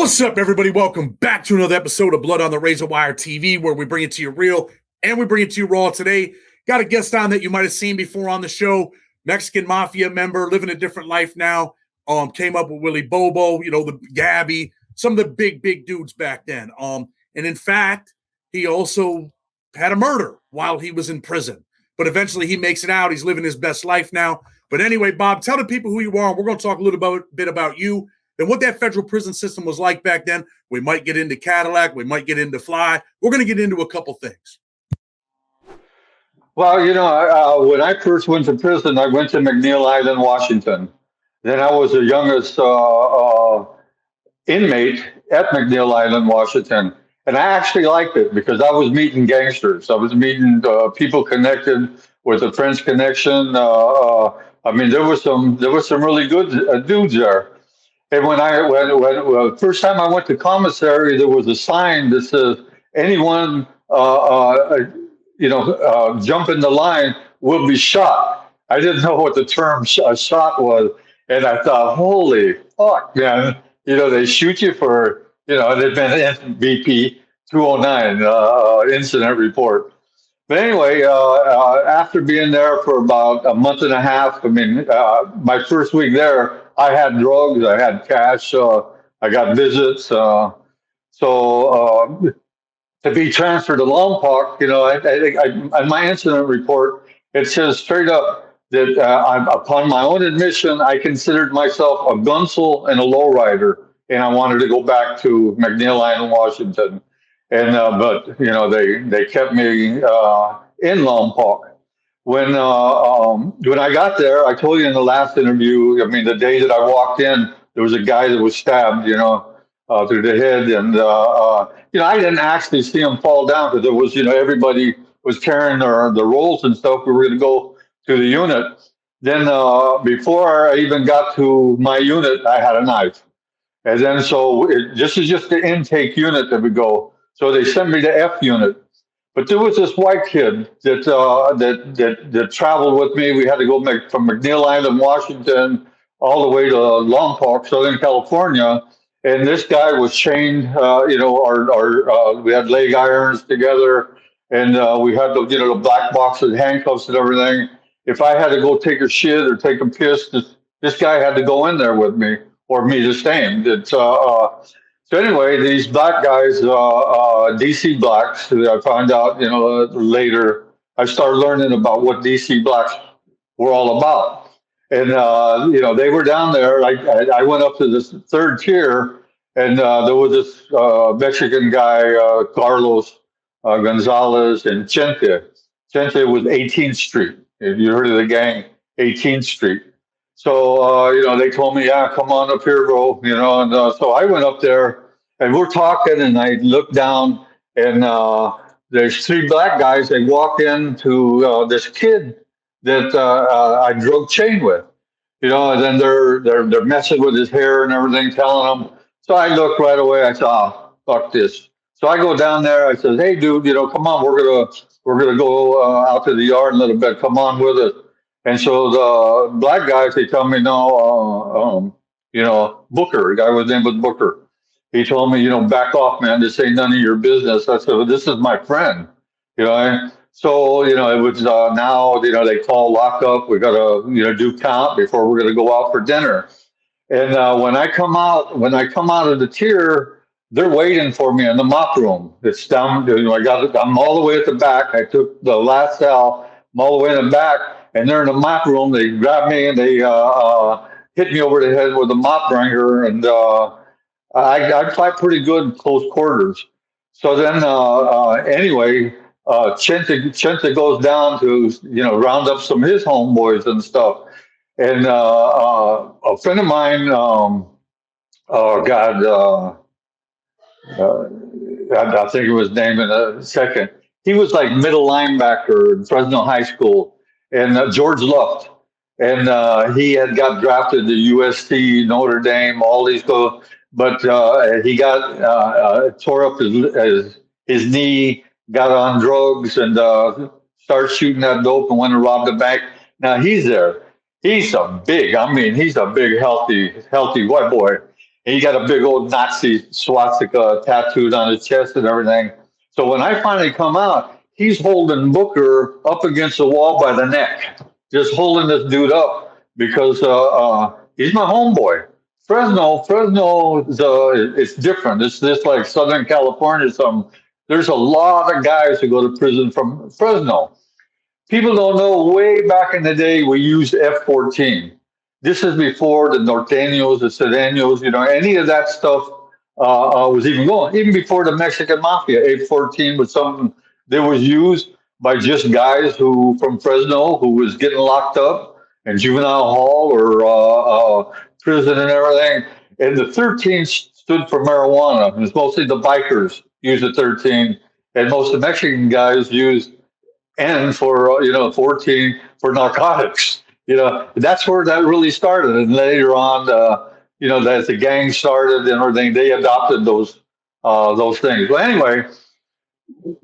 What's up, everybody? Welcome back to another episode of Blood on the Razor Wire TV, where we bring it to you real and we bring it to you raw. Today, got a guest on that you might have seen before on the show. Mexican Mafia member, living a different life now. Came up with Willie Bobo, the Gabby, some of the big dudes back then. And in fact, he also had a murder while he was in prison. But eventually he makes it out. He's living his best life now. But anyway, Bob, tell the people who you are. We're going to talk a little bit about you and what that federal prison system was like back then. We might get into Cadillac. We might get into Fly. We're going to get into a couple things. Well, when I first went to prison, I went to McNeil Island, Washington. Then I was the youngest inmate at McNeil Island, Washington. And I actually liked it because I was meeting gangsters. I was meeting people connected with the French Connection. There was some really good dudes there. And when first time I went to commissary, there was a sign that says anyone jump in the line will be shot. I didn't know what the term shot was, and I thought, holy fuck, man! They shoot you for they've been BP 209 incident report. But anyway, after being there for about a month and a half, my first week there, I had drugs, I had cash, I got visits. To be transferred to Lompoc, in my incident report, it says straight up that upon my own admission, I considered myself a gunsel and a lowrider, and I wanted to go back to McNeil Island, Washington. And but they kept me in Lompoc. When I got there, I told you in the last interview. The day that I walked in, there was a guy that was stabbed, through the head, and I didn't actually see him fall down because there was, everybody was carrying the rolls and stuff. We were going to go to the unit. Then before I even got to my unit, I had a knife, and then this is just the intake unit that we go. So they sent me to F unit. But there was this white kid that traveled with me. We had to go from McNeil Island, Washington, all the way to Lompoc, Southern California. And this guy was chained. We had leg irons together, and we had the black boxes, handcuffs, and everything. If I had to go take a shit or take a piss, this guy had to go in there with me, or me the same. So anyway, these black guys, DC blacks, I found out, later, I started learning about what DC blacks were all about. And, they were down there. I went up to this third tier, and there was this Mexican guy, Carlos Gonzalez, and Chente. Chente was 18th Street. If you heard of the gang, 18th Street. So, they told me, yeah, come on up here, bro. So I went up there, and we're talking, and I look down, and there's three black guys. They walk into this kid that I drug chain with, and then they're messing with his hair and everything, telling him. So I looked right away. I said, oh, fuck this. So I go down there. I said, hey, dude, come on, we're gonna go out to the yard a little bit. Come on with us. And so the black guys, they tell me, no, Booker, the guy was named was Booker. He told me, back off, man. This ain't none of your business. I said, well, this is my friend, So, it was now, they call lockup. We got to, do count before we're going to go out for dinner. And when I come out of the tier, they're waiting for me in the mop room. It's down, I'm all the way at the back. I took the last cell, I'm all the way in the back, and they're in the mop room. They grab me and they hit me over the head with a mop wringer, and I fight pretty good close quarters. So then, anyway, Chente goes down to, round up some of his homeboys and stuff. And a friend of mine, I think it was named in a second. He was like middle linebacker in Fresno High School, and George Luft. And he had got drafted to USC, Notre Dame, all these go. But he got tore up his knee, got on drugs, and started shooting that dope and went and robbed a bank. Now he's there. He's a big, healthy white boy. and he got a big old Nazi swastika tattooed on his chest and everything. So when I finally come out, he's holding Booker up against the wall by the neck, just holding this dude up because he's my homeboy. Fresno is it's different. It's just like Southern California. There's a lot of guys who go to prison from Fresno. People don't know way back in the day we used F-14. This is before the Norteños, the Sedeños, any of that stuff was even going. Even before the Mexican Mafia, F-14 was something that was used by just guys who from Fresno who was getting locked up in juvenile hall or prison and everything. And the 13 stood for marijuana. It was mostly the bikers used the 13, and most of the Mexican guys used N for 14 for narcotics. That's where that really started. And later on, as the gang started and everything, they adopted those things. But anyway,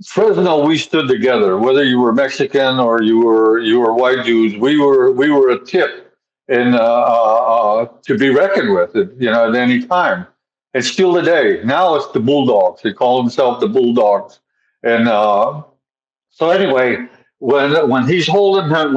Fresno, we stood together. Whether you were Mexican or you were white dudes, we were a tip and to be reckoned with at any time. And still today. Now it's the Bulldogs. They call themselves the Bulldogs. And so anyway, when he's holding him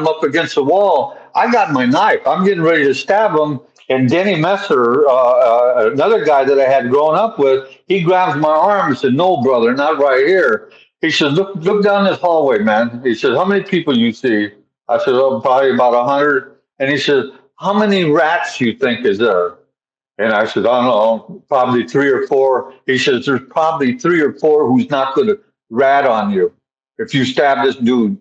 up against the wall, I got my knife. I'm getting ready to stab him, and Denny Messer, another guy that I had grown up with, he grabs my arm and said, "No, brother, not right here." He says, "Look down this hallway, man." He says, "How many people you see?" I said, "Oh, probably about 100." And he says, "How many rats you think is there?" And I said, "I don't know, probably 3 or 4." He says, "There's probably 3 or 4 who's not going to rat on you. If you stab this dude,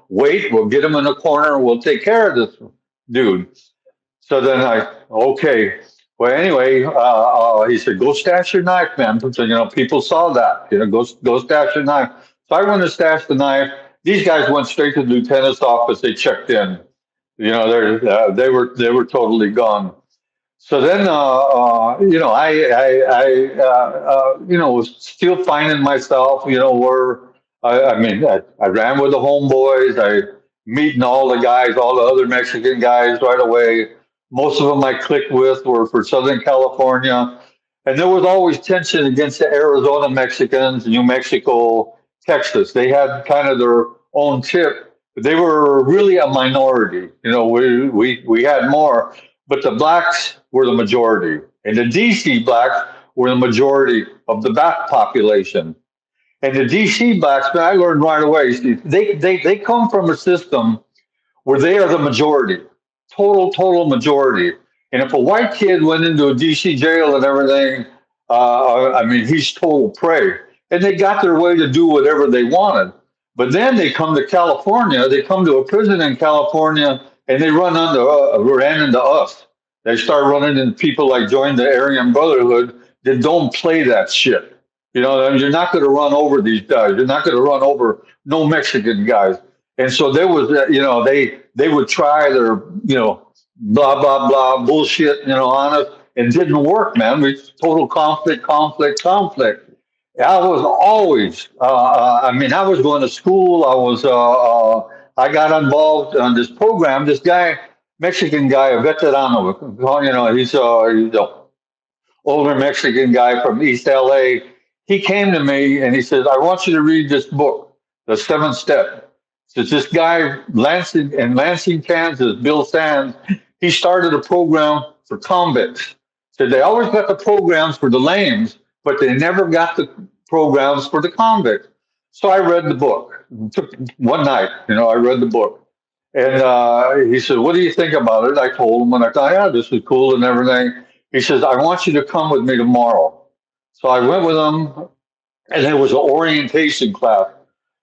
wait, we'll get him in a corner and we'll take care of this dude." So then okay. Well, anyway, he said, "Go stash your knife, man." So, people saw that, go stash your knife. So I went to stash the knife. These guys went straight to the lieutenant's office. They checked in. They were totally gone. So then, was still finding myself, where I ran with the homeboys. I meeting all the guys, all the other Mexican guys right away. Most of them I clicked with were for Southern California. And there was always tension against the Arizona Mexicans, New Mexico, Texas. They had kind of their own tip, but they were really a minority. We had more, but the blacks were the majority. And the DC blacks were the majority of the black population. And the DC blacks, I learned right away, they come from a system where they are the majority, total majority. And if a white kid went into a DC jail and everything, he's total prey. And they got their way to do whatever they wanted. But then they come to California, they come to a prison in California, and they ran into us. They start running into people like joined the Aryan Brotherhood that don't play that shit. You're not going to run over these guys. You're not going to run over no Mexican guys. And so there was, they would try their, blah, blah, blah, bullshit, on us. It didn't work, man. We total conflict. I was always, I was going to school. I got involved on this program. This guy, Mexican guy, a veterano, he's an older Mexican guy from East LA. He came to me and he says, "I want you to read this book, The 7th Step." It's this guy, Lansing, Kansas, Bill Sands, he started a program for convicts. So they always got the programs for the lames, but they never got the programs for the convicts. So I read the book. It took one night, I read the book. And he said, "What do you think about it?" I told him, and I thought, "Yeah, this is cool and everything." He says, "I want you to come with me tomorrow." So I went with him, and it was an orientation class.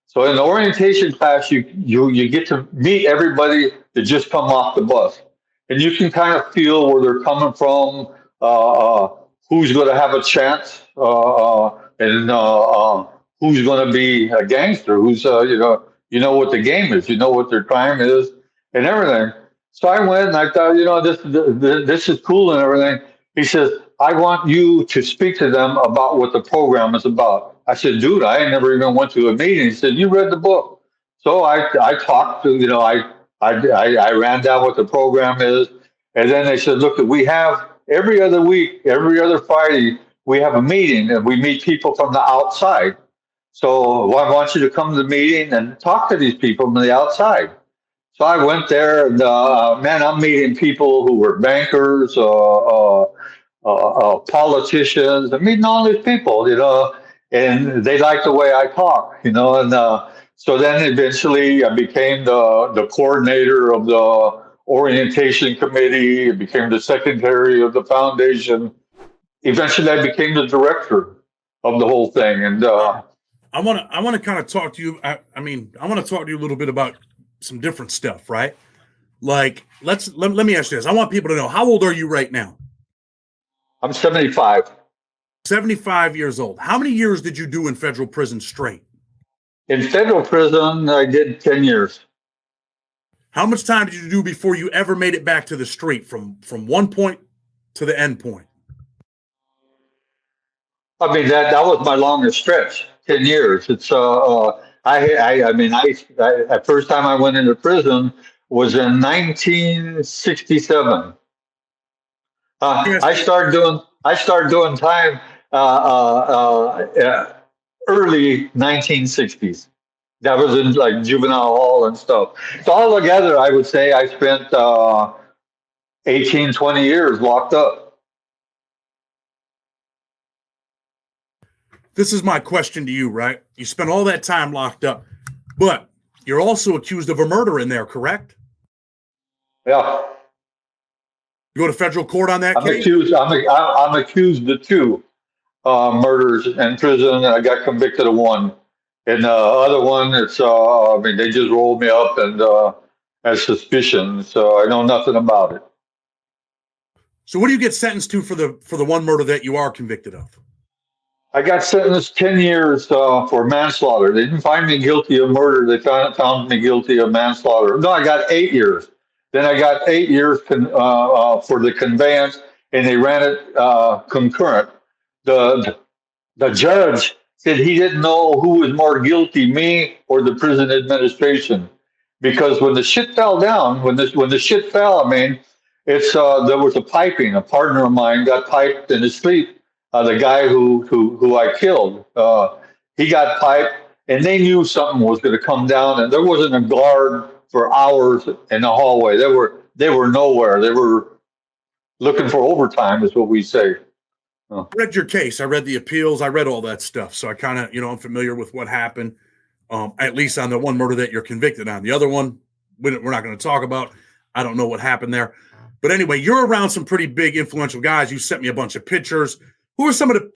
So in the orientation class, you get to meet everybody that just come off the bus, and you can kind of feel where they're coming from, who's going to have a chance, and who's going to be a gangster, who's what the game is, what their crime is, and everything. So I went and I thought, this is cool and everything. He says, "I want you to speak to them about what the program is about." I said, "Dude, I never even went to a meeting." He said, "You read the book." So I talked to, I ran down what the program is. And then they said, "Look, we have every other week, every other Friday, we have a meeting and we meet people from the outside. So I want you to come to the meeting and talk to these people from the outside. So I went there, and man, I'm meeting people who were bankers, politicians. I'm meeting all these people, and they like the way I talk, and so then eventually I became the coordinator of the orientation committee. I became the secretary of the foundation. Eventually, I became the director of the whole thing, and I want to kind of talk to you. I mean, I want to talk to you a little bit about some different stuff, right? Like, let me ask you this. I want people to know, how old are you right now? I'm 75. 75 years old. How many years did you do in federal prison straight? In federal prison, I did 10 years. How much time did you do before you ever made it back to the street from one point to the end point? I mean, that was my longest stretch, 10 years. It's I mean, the first time I went into prison was in 1967. I started doing time early 1960s. That was in like juvenile hall and stuff. So altogether, I would say I spent 18, 20 years locked up. This is my question to you, right? You spent all that time locked up, but you're also accused of a murder in there, correct? Yeah. You go to federal court on that case? I'm accused of two murders in prison, and I got convicted of one. And the other one, I mean, they just rolled me up and as suspicion, so I know nothing about it. So what do you get sentenced to for the one murder that you are convicted of? I got sentenced 10 years for manslaughter. They didn't find me guilty of murder. They found me guilty of manslaughter. No, I got 8 years. Then I got 8 years for the conveyance, and they ran it concurrent. The judge said he didn't know who was more guilty, me or the prison administration, because when the shit fell down, when the shit fell, I mean, there was a piping. A partner of mine got piped in his sleep. The guy who I killed, he got piped, and they knew something was going to come down, and there wasn't a guard for hours in the hallway. They were nowhere. They were looking for overtime, is what we say. I read your case. I read the appeals. I read all that stuff. So I kind of, I'm familiar with what happened, at least on the one murder that you're convicted on. The other one, we're not going to talk about. I don't know what happened there. But anyway, you're around some pretty big influential guys. You sent me a bunch of pictures. Who are some of the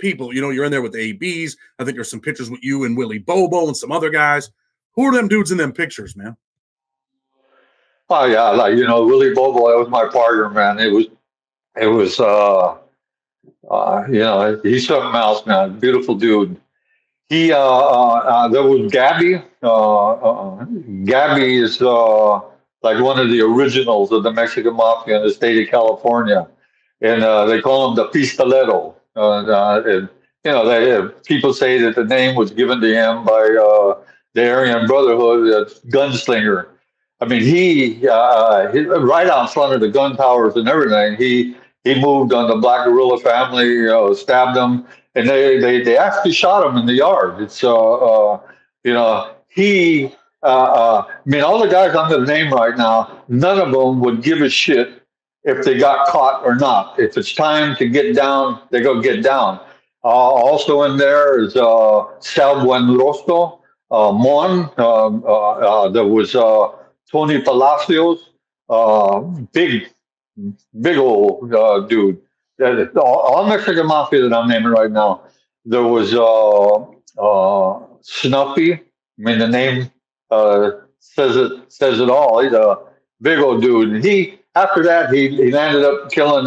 people? You're in there with the ABs. I think there's some pictures with you and Willie Bobo and some other guys. Who are them dudes in them pictures, man? Oh yeah, like Willie Bobo. That was my partner, man. It was he's something else, man. Beautiful dude. He there was Gabby. Gabby is like one of the originals of the Mexican Mafia in the state of California. And they call him the Pistolero. And, people say that the name was given to him by the Aryan Brotherhood, gunslinger. I mean, he right out front of the gun towers and everything. He moved on the Black Guerrilla family, stabbed them, and they actually shot him in the yard. It's he. I mean, all the guys under the name right now, none of them would give a shit if they got caught or not. If it's time to get down, they go get down. Also in there is Sal Buenrostro, Mon. There was Tony Palacios, big old dude. All Mexican Mafia that I'm naming right now. There was Snuffy. I mean, the name says it all. He's a big old dude. And after that, he ended up killing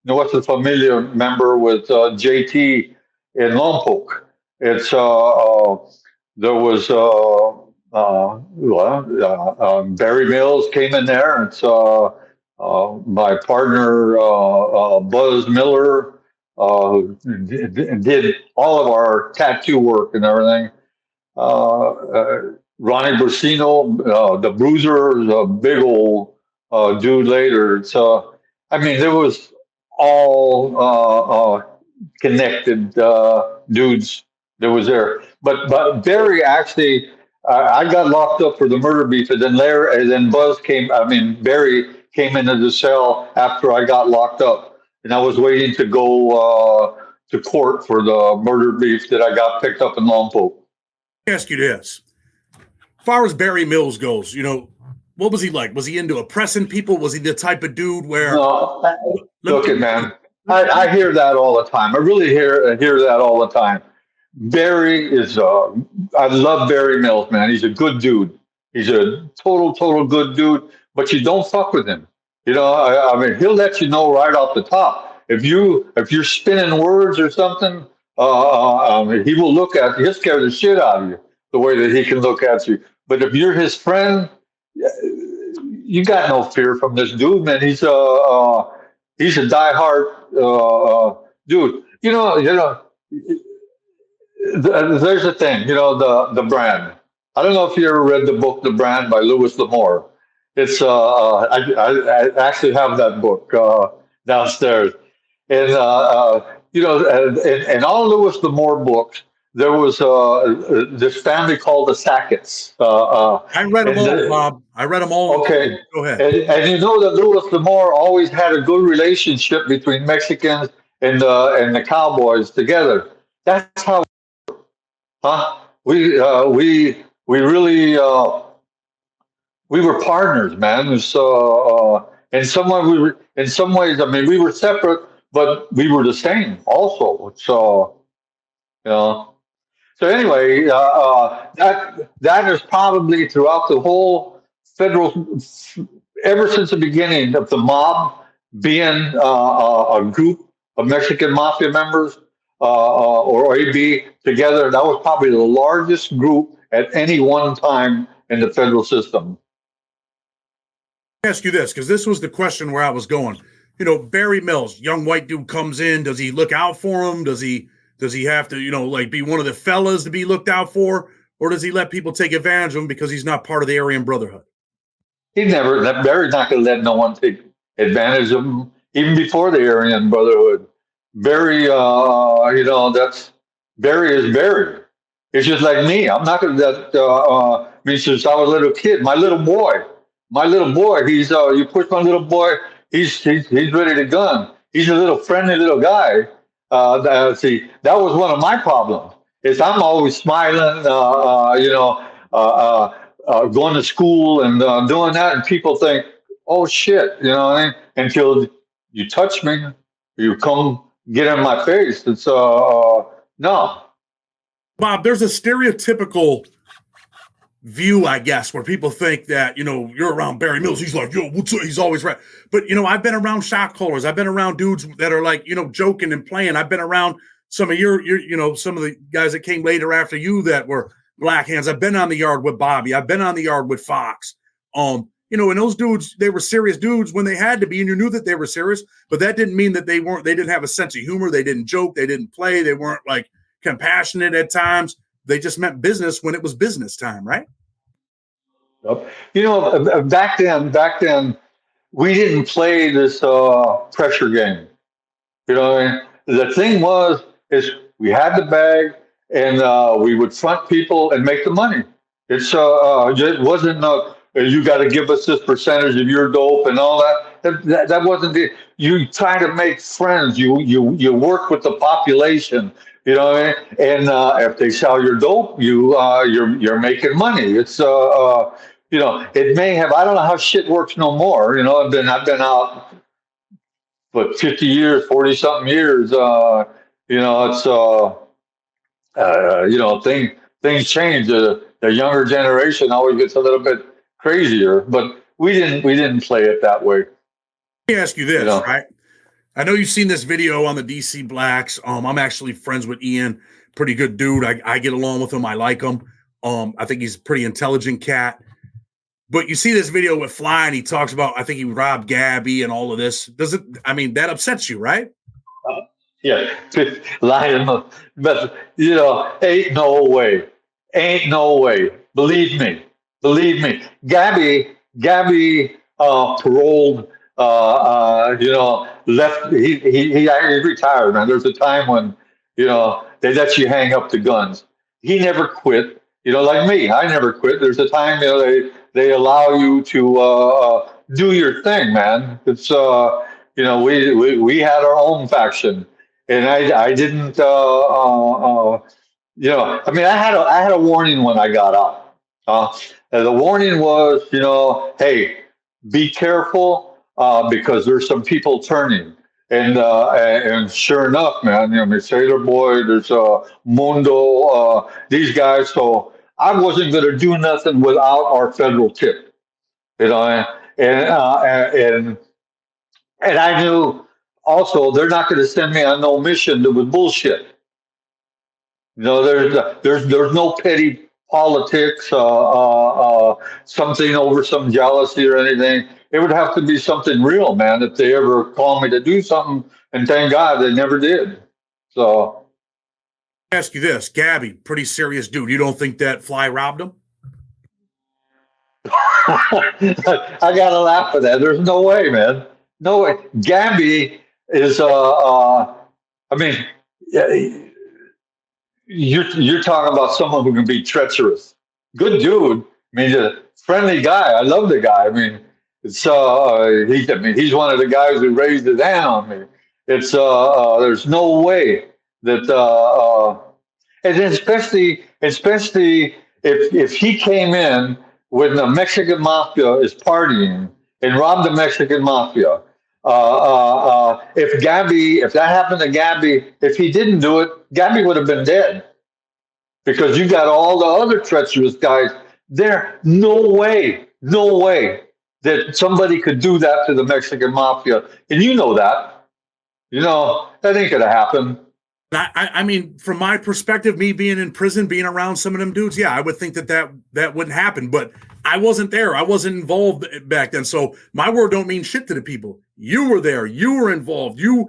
Nuestra Familia member with JT in Lompoc. It's there was Barry Mills came in there. It's my partner Buzz Miller did all of our tattoo work and everything. Ronnie Brasino, the Bruiser, is a big old dude later. So I mean, there was all connected dudes that was there. But Barry actually, I got locked up for the murder beef, and then Larry, and then Buzz came. I mean, Barry came into the cell after I got locked up, and I was waiting to go to court for the murder beef that I got picked up in Lompoc. Let me ask you this: as far as Barry Mills goes, what was he like? Was he into oppressing people? Was he the type of dude where? No, look it, man. I hear that all the time. I really hear that all the time. Barry is. I love Barry Mills, man. He's a good dude. He's a total good dude. But you don't fuck with him. I mean, he'll let you know right off the top. If you're spinning words or something, he will look at. He'll scare the shit out of you the way that he can look at you. But if you're his friend, you got no fear from this dude, man. He's a diehard dude. There's a thing. The Brand. I don't know if you ever read the book The Brand by Louis L'Amour. It's I actually have that book downstairs, and in all Louis L'Amour books, there was this family called the Sacketts. I read them all, Bob. I read them all. Okay. Go ahead. And you know that Louis L'Amour always had a good relationship between Mexicans and the cowboys together. That's how, we really we were partners, man. So in some ways, I mean, we were separate, but we were the same also. So you know. So anyway, that is probably throughout the whole federal, ever since the beginning of the mob being a group of Mexican mafia members or AB together, that was probably the largest group at any one time in the federal system. Let me ask you this, because this was the question where I was going. Barry Mills, young white dude comes in. Does he look out for him? Does he have to, be one of the fellas to be looked out for? Or does he let people take advantage of him because he's not part of the Aryan Brotherhood? Barry's not going to let no one take advantage of him, even before the Aryan Brotherhood. Barry, Barry is Barry. It's just like me. I'm not going to let, since I was a little kid, my little boy, he's, you push my little boy, he's ready to gun. He's a little friendly little guy. That was one of my problems. Is I'm always smiling, going to school and doing that, and people think, "Oh shit," you know what I mean? Until you touch me, you come get in my face. It's no. Bob, there's a stereotypical view, I guess, where people think that, you're around Barry Mills. He's like, yo, what's up? He's always right. But, I've been around shot callers. I've been around dudes that are like, joking and playing. I've been around some of your some of the guys that came later after you that were black hands. I've been on the yard with Bobby. I've been on the yard with Fox. And those dudes, they were serious dudes when they had to be, and you knew that they were serious, but that didn't mean that they didn't have a sense of humor. They didn't joke. They didn't play. They weren't like compassionate at times. They just meant business when it was business time, right? Back then, we didn't play this pressure game. The thing is we had the bag, and we would front people and make the money. It wasn't you got to give us this percentage of your dope and all that. That wasn't it. You try to make friends. You work with the population. And if they sell your dope, you're making money. It's it may have. I don't know how shit works no more. I've been out for 50 years, 40 something years. It's things change. The younger generation always gets a little bit crazier, but we didn't play it that way. Let me ask you this, right? I know you've seen this video on the DC Blacks. I'm actually friends with Ian, pretty good dude. I get along with him. I like him. I think he's a pretty intelligent cat. But you see this video with Fly, and he talks about, I think he robbed Gabby and all of this. That upsets you, right? Yeah, lying. But, ain't no way. Believe me. Gabby paroled left. He retired, man. There's a time when, they let you hang up the guns. He never quit. Like me, I never quit. There's a time, they allow you to do your thing, man. It's we had our own faction, and I didn't. I had a warning when I got out. And the warning was, hey, be careful because there's some people turning. And sure enough, man, Sailor Boy, there's Mundo, these guys. So I wasn't going to do nothing without our federal tip, you know, and and I knew also they're not going to send me on no mission that was bullshit. There's no petty politics, something over some jealousy or anything. It would have to be something real, man, if they ever call me to do something. And thank God they never did. So, Ask you this, Gabby, pretty serious dude. You don't think that fly robbed him? I gotta laugh at that. There's no way, man. No way. Gabby is, I mean, yeah, you're talking about someone who can be treacherous. Good dude. I mean, a friendly guy. I love the guy. I mean, he's one of the guys who raised his hand on me. There's no way that, and especially if he came in when the Mexican mafia is partying and robbed the Mexican mafia. If that happened to Gabby, if he didn't do it, Gabby would have been dead because you got all the other treacherous guys there. No way that somebody could do that to the Mexican mafia, and you know that. That ain't gonna happen. I mean, from my perspective, me being in prison, being around some of them dudes, yeah, I would think that wouldn't happen. But I wasn't there. I wasn't involved back then. So my word don't mean shit to the people. You were there. You were involved. Yeah,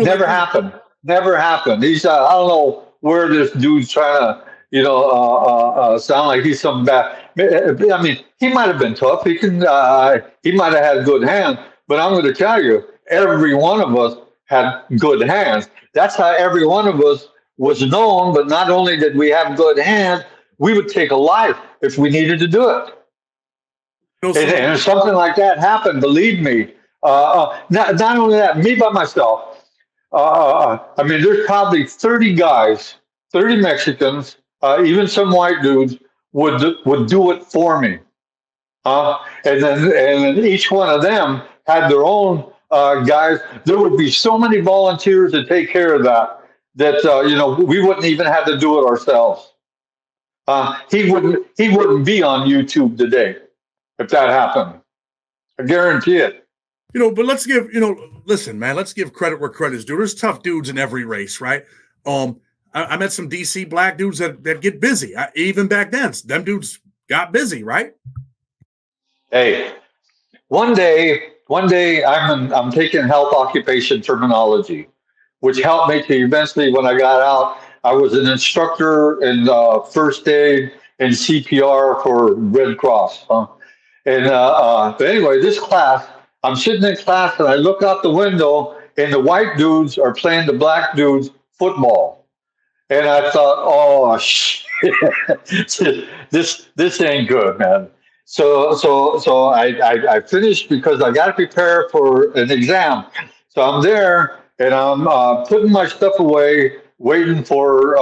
never happened. Never happened. He's I don't know where this dude's trying to sound like he's some bad. I mean, he might have been tough. He might have had good hands. But I'm going to tell you, every one of us had good hands. That's how every one of us was known. But not only did we have good hands, we would take a life if we needed to do it. And if something like that happened, believe me, not only that, me by myself, I mean, there's probably 30 guys, 30 Mexicans, even some white dudes would do it for me. And then each one of them had their own guys. There would be so many volunteers to take care of that we wouldn't even have to do it ourselves. He wouldn't be on YouTube today if that happened. I guarantee it. But let's give, listen, man, let's give credit where credit's due. There's tough dudes in every race, right? I met some DC black dudes that get busy. Even back then, them dudes got busy, right? Hey, one day I'm taking health occupation terminology, which helped me to eventually, when I got out, I was an instructor in first aid and CPR for Red Cross. But anyway, this class, I'm sitting in class and I look out the window and the white dudes are playing the black dudes football. And I thought, oh shit, this ain't good, man. So I finished because I got to prepare for an exam. So I'm there and I'm putting my stuff away, waiting for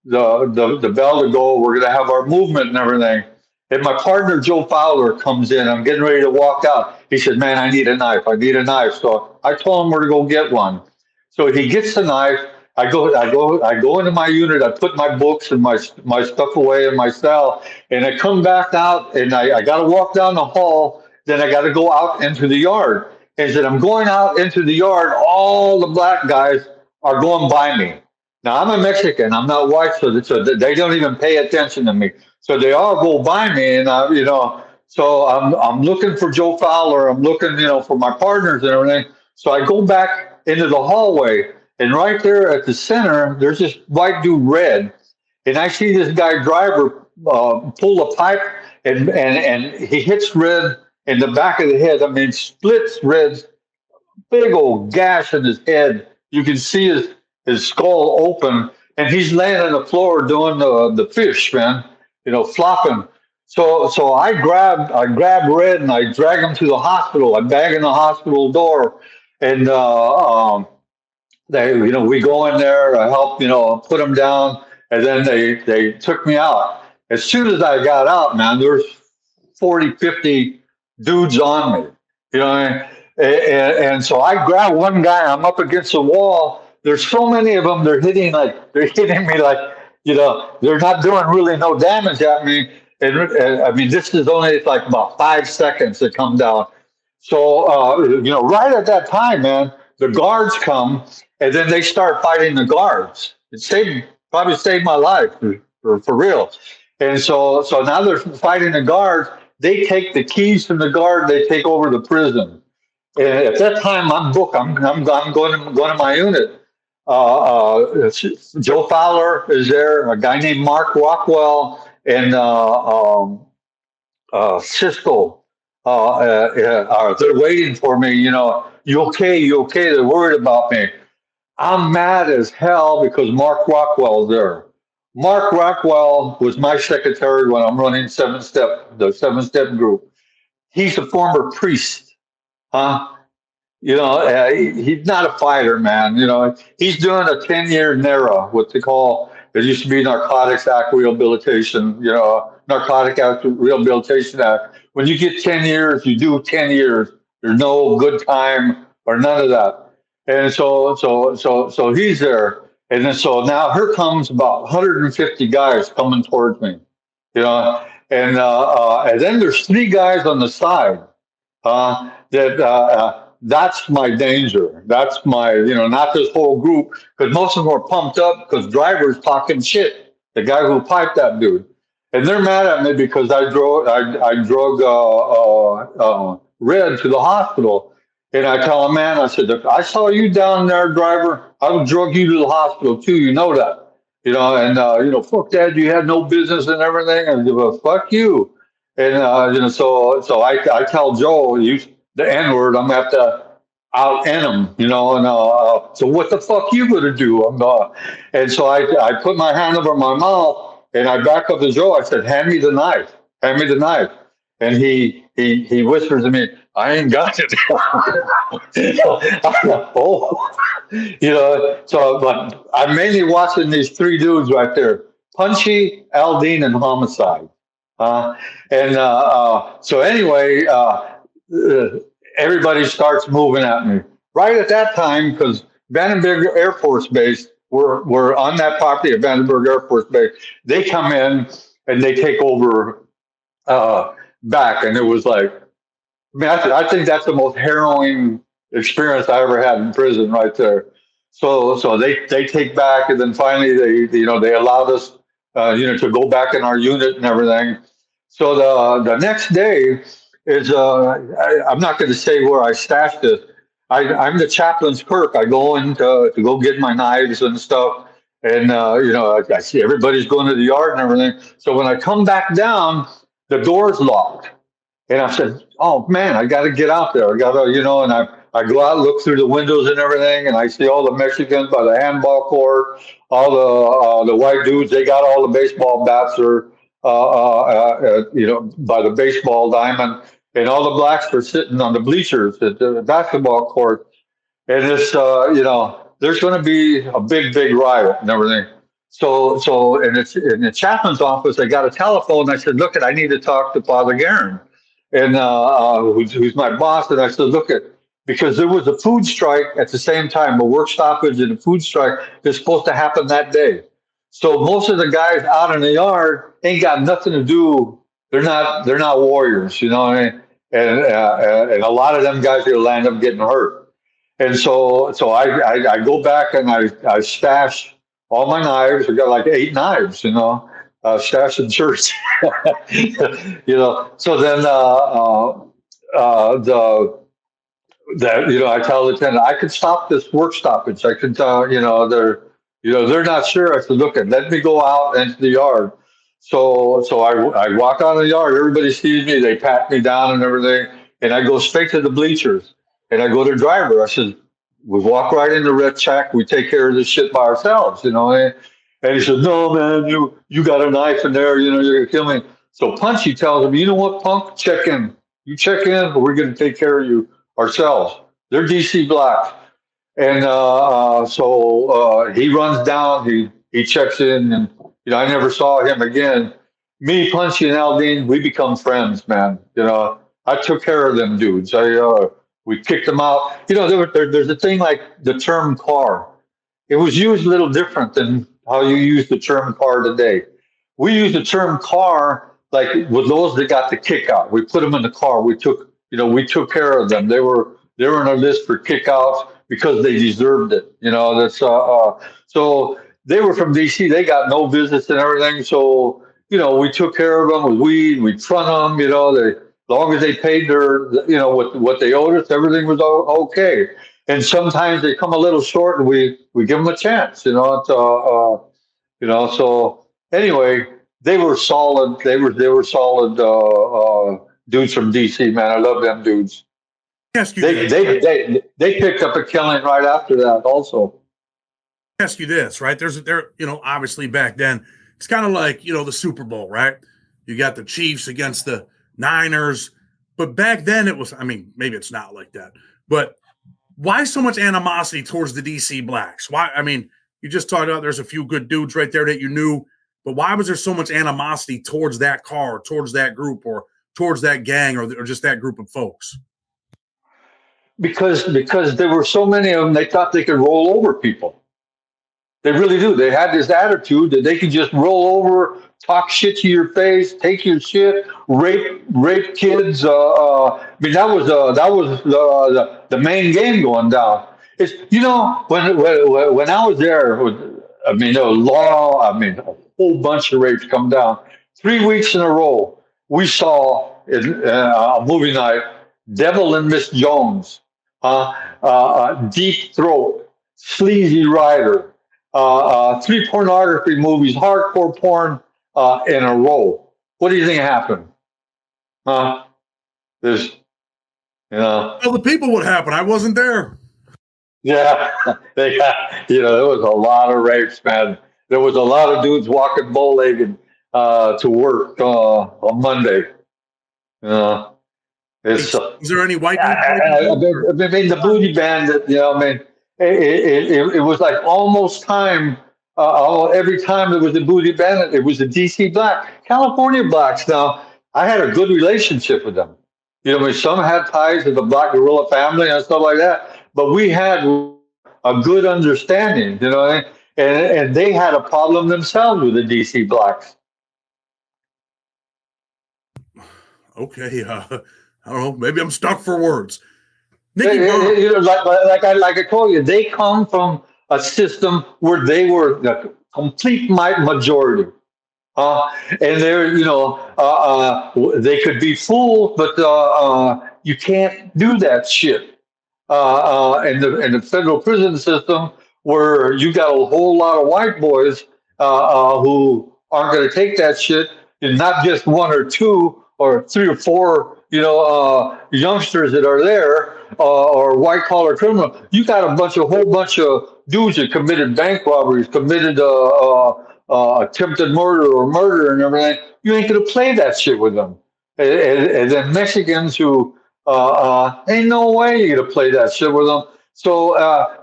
the bell to go. We're gonna have our movement and everything. And my partner Joe Fowler comes in. I'm getting ready to walk out. He said, "Man, I need a knife. I need a knife." So I told him where to go get one. So he gets the knife. I go into my unit. I put my books and my stuff away in my cell, and I come back out, and I got to walk down the hall. Then I got to go out into the yard. And said, I'm going out into the yard. All the black guys are going by me. Now I'm a Mexican. I'm not white, so they don't even pay attention to me. So they all go by me, and so I'm looking for Joe Fowler. I'm looking, for my partners and everything. So I go back into the hallway. And right there at the center, there's this white dude, Red, and I see this guy driver pull a pipe, and he hits Red in the back of the head. I mean, splits red, big old gash in his head. You can see his skull open, and he's laying on the floor doing the fish, man. Flopping. So I grabbed Red and I drag him to the hospital. I bang in the hospital door, and we go in there. I help, put him down, and then they took me out. As soon as I got out, man, there's 40, 50 dudes on me. You know what I mean? And so I grab one guy. I'm up against the wall. There's so many of them. They're hitting me like, they're not doing really no damage at me. And I mean, this is only like about 5 seconds to come down. So, right at that time, man, the guards come and then they start fighting the guards. Probably saved my life for real. And so now they're fighting the guards. They take the keys from the guard. They take over the prison. And at that time, I'm booked. I'm going to my unit. Joe Fowler is there. A guy named Mark Rockwell and Cisco. They're waiting for me. You okay? You okay? They're worried about me. I'm mad as hell because Mark Rockwell's there. Mark Rockwell was my secretary when I'm running the 7-step group. He's a former priest, huh? He's not a fighter, man. He's doing a 10-year NARA, what they call, it used to be Narcotics Act Rehabilitation, Narcotic Act Rehabilitation Act. When you get 10 years, you do 10 years. There's no good time or none of that. And so he's there. And then so now here comes about 150 guys coming towards me, and then there's 3 guys on the side. That's my danger. That's my, not this whole group, because most of them are pumped up because driver's talking shit. The guy who piped that dude, and they're mad at me because I drug Red to the hospital. And I tell him, man, I said, I saw you down there, driver. I would drug you to the hospital too. You know that, and fuck that. You had no business and everything. And well, fuck you. And so I tell Joe, use the N word. I'm gonna have to out N him, And so what the fuck you gonna do? And so I put my hand over my mouth and I back up to Joe. I said, hand me the knife. Hand me the knife. And he whispers to me, I ain't got it. So but I'm mainly watching these 3 dudes right there, Punchy, Aldine, and Homicide. So anyway, everybody starts moving at me. Right at that time, because Vandenberg Air Force Base, we're on that property at Vandenberg Air Force Base, they come in and they take over back. And it was like, I think that's the most harrowing experience I ever had in prison right there. So they take back, and then finally they allowed us to go back in our unit and everything. So the next day is I'm not going to say where I stashed it. I'm the chaplain's clerk. I go in to go get my knives and stuff, and I see everybody's going to the yard and everything. So when I come back down, the door's locked. And I said, oh, man, I got to get out there. I got to, and I go out, look through the windows and everything, and I see all the Mexicans by the handball court, all the white dudes, they got all the baseball bats or, by the baseball diamond, and all the blacks are sitting on the bleachers at the basketball court. And it's, there's going to be a big, big riot and everything. So in the chaplain's office, I got a telephone. And I said, look, I need to talk to Father Guerin. And who's my boss, and I said, look because there was a food strike at the same time, a work stoppage and a food strike is supposed to happen that day. So most of the guys out in the yard ain't got nothing to do. They're not warriors, you know what I mean? And a lot of them guys will end up getting hurt. And so I go back and I stash all my knives. I got like 8 knives, stashed in church. So then I tell the lieutenant, I could stop this work stoppage. I could they're not sure. I said, look, let me go out into the yard. So I walk out of the yard. Everybody sees me. They pat me down and everything. and I go straight to the bleachers, and I go to the driver. I said, we walk right in the red shack. We take care of this shit by ourselves, And he said, no, man, you got a knife in there. You're gonna kill me. So Punchy tells him, you know what, punk, check in. You check in, but we're gonna take care of you ourselves. They're DC Black. And so he runs down, he checks in, and I never saw him again. Me, Punchy, and Aldine, we become friends, man. I took care of them dudes. We kicked them out. There's a thing like the term car. It was used a little different than how you use the term car today. We use the term car like with those that got the kick out. We put them in the car. We took care of them. They were on our list for kick outs because they deserved it. So they were from DC. They got no business and everything. So we took care of them with weed. We'd front them. As long as they paid their what they owed us, everything was okay. And sometimes they come a little short, and we give them a chance. So anyway, they were solid. They were solid dudes from DC. Man, I love them dudes. Ask you They picked up a killing right after that. Also, ask you this, right? There, obviously back then it's kind of like the Super Bowl, right? You got the Chiefs against the Niners, but back then it was. I mean, maybe it's not like that, but why so much animosity towards the DC Blacks? Why? I mean, you just talked about there's a few good dudes right there that you knew, but why was there so much animosity towards that car, towards that group, or towards that gang, or just that group of folks? Because there were so many of them, they thought they could roll over people. They really do. They had this attitude that they could just roll over, talk shit to your face, take your shit, rape kids. I mean, that was the main game going down. It's when I was there, I mean, a whole bunch of rapes come down. 3 weeks in a row, we saw a movie night, Devil and Miss Jones, Deep Throat, Sleazy Rider, 3 pornography movies, hardcore porn in a row. What do you think happened? There's, Well, the people would happen. I wasn't there. Yeah, there was a lot of rapes, man. There was a lot of dudes walking bow-legged to work on Monday. Is there any white people? I mean, the booty bandit, it was like almost time. Every time there was a booty bandit, it was a DC Black. California Blacks, now, I had a good relationship with them. Some had ties to the Black Guerrilla family and stuff like that, but we had a good understanding, and they had a problem themselves with the DC Blacks. Okay, I don't know. Maybe I'm stuck for words. Like I told you, they come from a system where they were the complete majority. And they're, they could be fooled, but you can't do that shit. In the federal prison system, where you got a whole lot of white boys who aren't going to take that shit, and not just 1 or 2 or 3 or 4, youngsters that are there or white collar criminal. You got a whole bunch of dudes that committed bank robberies, committed attempted murder or murder and everything. You ain't gonna play that shit with them. And then Mexicans who ain't no way you're gonna play that shit with them. So,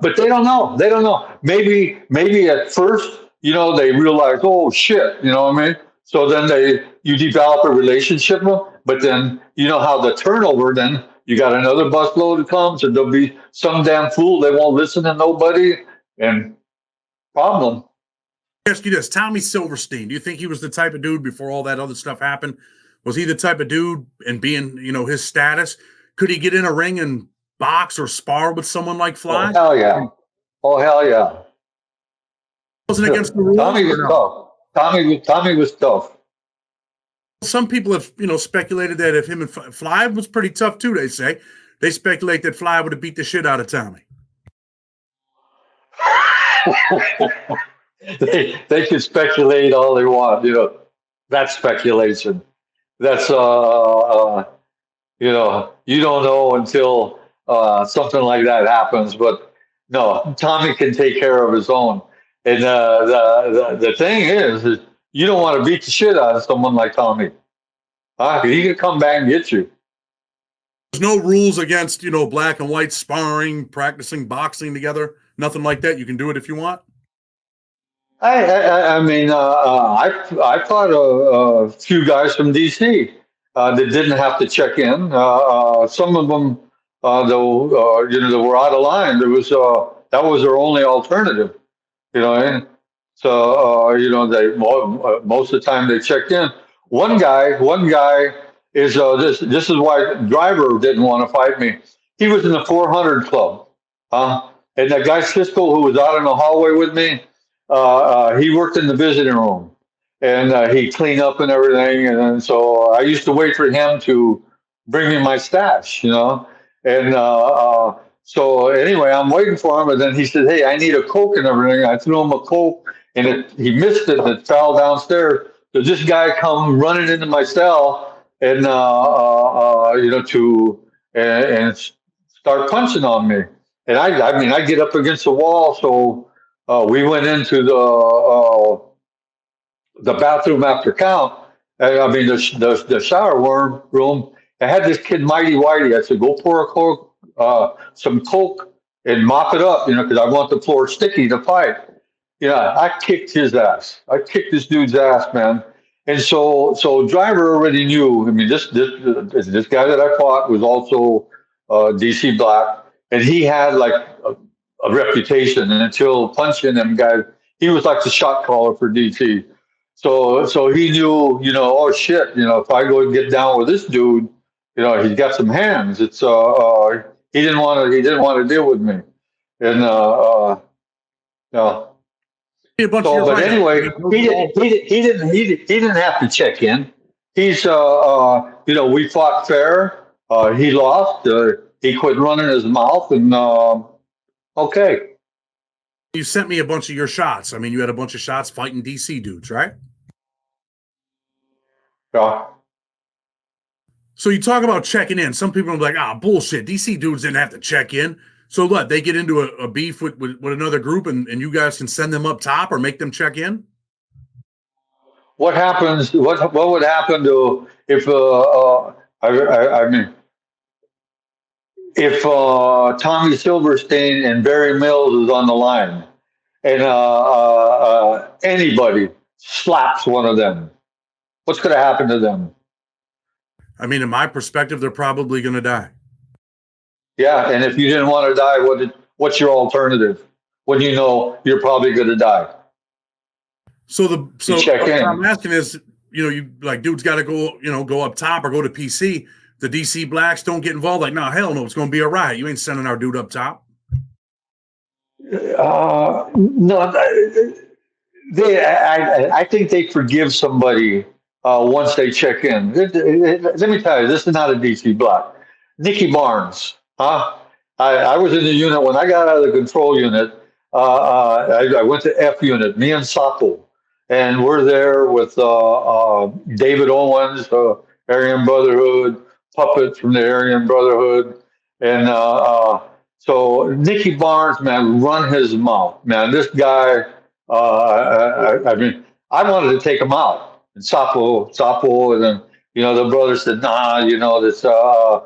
but they don't know. They don't know. Maybe at first, they realize, oh shit, you know what I mean? So then you develop a relationship with them, but then you know how the turnover, then you got another busload that comes, and there'll be some damn fool, they won't listen to nobody, and problem. Ask you this, Tommy Silverstein, do you think he was the type of dude before all that other stuff happened? Was he the type of dude, and being, his status, could he get in a ring and box or spar with someone like Fly? Oh, hell yeah. Wasn't against the rules? Tommy was tough. Tommy was tough. Some people have, speculated that if him and Fly was pretty tough too, they say. They speculate that Fly would have beat the shit out of Tommy. They can speculate all they want, that's speculation. That's You don't know until something like that happens. But no, Tommy can take care of his own. And the thing is you don't want to beat the shit out of someone like Tommy. Huh? He can come back and get you. There's no rules against, black and white sparring, practicing boxing together. Nothing like that. You can do it if you want. I mean, I fought a few guys from DC that didn't have to check in. Some of them, though, that were out of line. That was their only alternative. And so they most of the time they checked in. One guy is this is why Driver didn't want to fight me. He was in the 400 club, and that guy Cisco who was out in the hallway with me, he worked in the visiting room, and he cleaned up and everything. And then, so I used to wait for him to bring me my stash, and so anyway, I'm waiting for him, and then he said, "Hey, I need a Coke and everything." I threw him a Coke, and he missed it, and it fell downstairs. So this guy come running into my cell, and to and start punching on me. And I mean, I get up against the wall, so we went into the bathroom after count. I mean, the shower room. I had this kid, Mighty Whitey. I said, "Go pour a Coke, some Coke, and mop it up, because I want the floor sticky to fight." Yeah, I kicked his ass. I kicked this dude's ass, man. And so Driver already knew. I mean, this guy that I fought was also DC Black, and he had like a reputation. And until punching them guys, he was like the shot caller for DC. So he knew, oh shit, if I go and get down with this dude, he's got some hands. It's he didn't want to deal with me, and no. A bunch of So, your but friends. anyway, he didn't have to check in. He's we fought fair. He lost. He quit running his mouth, and okay. You sent me a bunch of your shots. I mean, you had a bunch of shots fighting DC dudes, right? Yeah. So you talk about checking in. Some people are like, bullshit. DC dudes didn't have to check in. So what? They get into a beef with another group, and you guys can send them up top or make them check in? What happens? What would happen to if I mean if Tommy Silverstein and Barry Mills is on the line, and anybody slaps one of them, what's going to happen to them? I mean, in my perspective, they're probably going to die. Yeah, and if you didn't want to die, what's your alternative when you know you're probably going to die? So check what in. I'm asking is, you like dudes got to go up top or go to PC. The DC Blacks don't get involved. Like, no, hell no, it's going to be a riot. You ain't sending our dude up top. No, I think they forgive somebody once they check in. Let me tell you, this is not a DC Black. Nicky Barnes, huh? I was in the unit when I got out of the control unit. I went to F unit, me and Sapo, and we're there with David Owens, Aryan Brotherhood, Puppet from the Aryan Brotherhood, and so Nicky Barnes, man, run his mouth, man. This guy, I mean, I wanted to take him out, and Sapo, and then the brother said, "Nah, this." I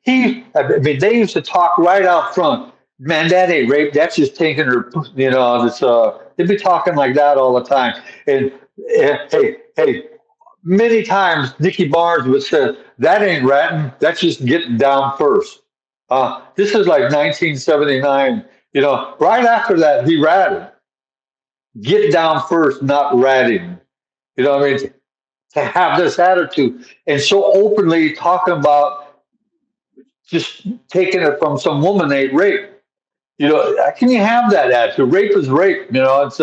mean, they used to talk right out front. Man, that ain't rape. That's just taking her. This. They'd be talking like that all the time. And hey, many times Nicky Barnes would say, "That ain't ratting. That's just getting down first." This is like 1979. Right after that, he ratted. Get down first, not ratting. What I mean? To have this attitude and so openly talking about just taking it from some woman they raped. How can you have that attitude? Rape is rape. It's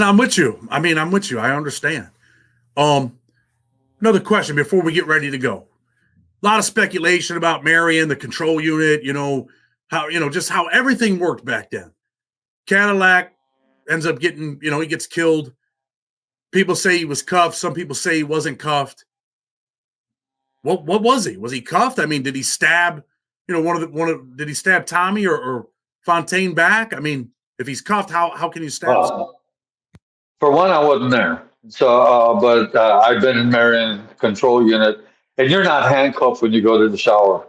I'm with you. I mean, I'm with you. I understand. Another question before we get ready to go. A lot of speculation about Marion, the control unit, how, just how everything worked back then. Cadillac ends up getting, he gets killed. People say he was cuffed. Some people say he wasn't cuffed. What was he? Was he cuffed? I mean, did he stab, did he stab Tommy or Fontaine back? I mean, if he's cuffed, how can you stab someone? For one, I wasn't there. So, but I've been in Marion control unit, and you're not handcuffed when you go to the shower.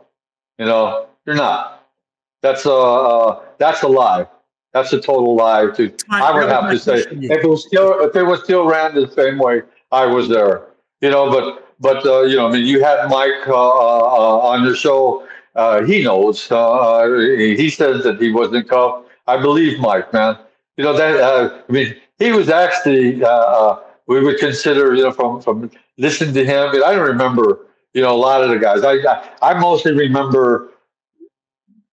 You're not. That's a lie. That's a total lie. I would have to say, if it was still ran the same way, I was there. I mean, you had Mike on your show. He knows. He says that he wasn't cuffed. I believe Mike, man. I mean, he was actually. We would consider, from listening to him. I don't remember, a lot of the guys. I mostly remember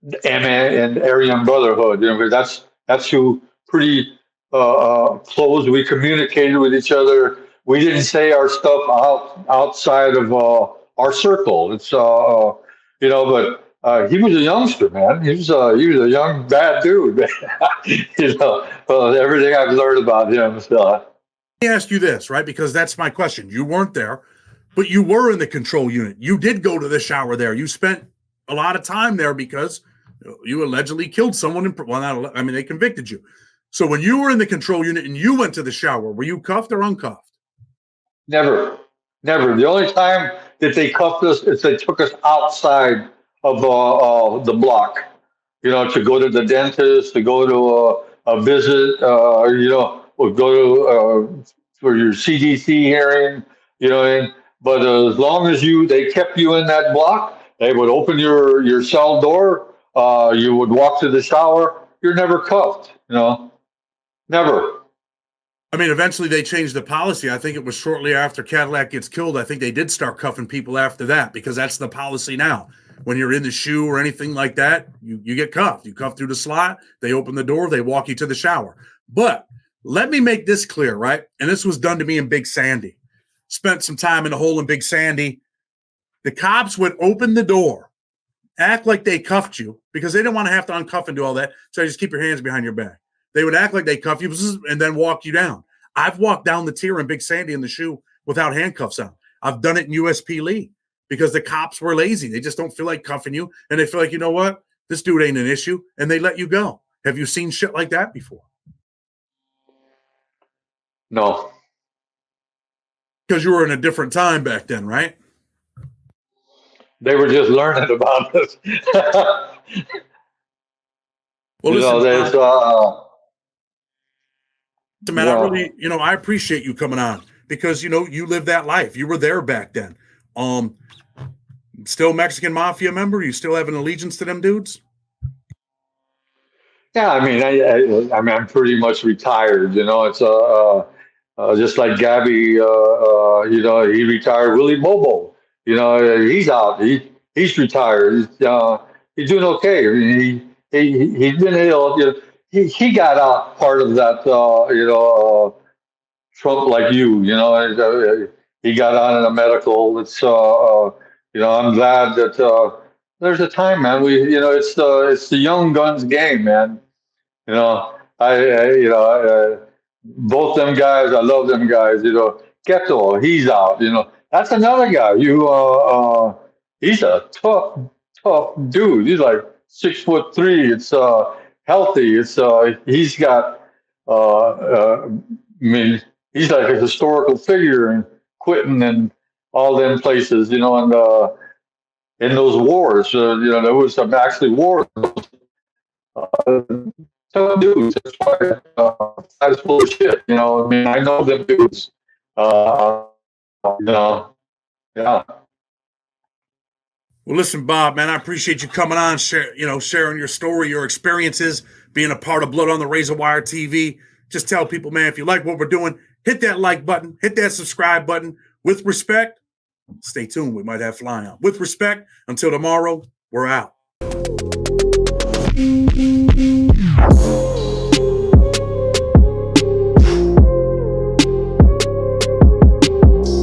MA and Aryan Brotherhood. Because that's who pretty close. We communicated with each other. We didn't say our stuff outside of our circle. It's but he was a youngster, man. He was a young bad dude, man. Everything I've learned about him. So. Let me ask you this, right? Because that's my question. You weren't there, but you were in the control unit. You did go to the shower there. You spent a lot of time there because you allegedly killed someone. They convicted you. So when you were in the control unit and you went to the shower, were you cuffed or uncuffed? Never. The only time that they cuffed us is they took us outside of the block, to go to the dentist, to go to a visit, or go to for your CDC hearing, but as long as they kept you in that block, they would open your cell door. You would walk to the shower. You're never cuffed, never. I mean, eventually they changed the policy. I think it was shortly after Cadillac gets killed. I think they did start cuffing people after that because that's the policy now. When you're in the shoe or anything like that, you get cuffed. You cuff through the slot. They open the door. They walk you to the shower. But let me make this clear, right? And this was done to me in Big Sandy. Spent some time in the hole in Big Sandy. The cops would open the door, act like they cuffed you because they didn't want to have to uncuff and do all that. So just keep your hands behind your back. They would act like they cuff you and then walk you down. I've walked down the tier in Big Sandy in the shoe without handcuffs on. I've done it in USP Lee because the cops were lazy. They just don't feel like cuffing you. And they feel like, you know what? This dude ain't an issue. And they let you go. Have you seen shit like that before? No. Because you were in a different time back then, right? They were just learning about it. Well, man, yeah. I really, I appreciate you coming on because, you lived that life. You were there back then. Still Mexican Mafia member? You still have an allegiance to them dudes? Yeah, I mean, I'm pretty much retired. It's just like Gabby. He retired. Willie Bobo. He's out. He's retired. He's doing okay. I mean, he's been ill. He got out part of that. Trump like you. He got on in a medical. It's I'm glad that there's a time, man. It's the young guns game, man. Both them guys, I love them guys. Keto, he's out. That's another guy. He's a tough dude. He's like 6'3". It's healthy. It's he's got. He's like a historical figure in Quitting and all them places. And in those wars, there was some actually wars. Tough dudes. That's why that's full of shit. I know them dudes. Yeah. Well, listen, Bob, man, I appreciate you coming on, sharing your story, your experiences, being a part of Blood on the Razor Wire TV. Just tell people, man, if you like what we're doing, hit that like button, hit that subscribe button. With respect, stay tuned. We might have flying out. With respect, until tomorrow, we're out.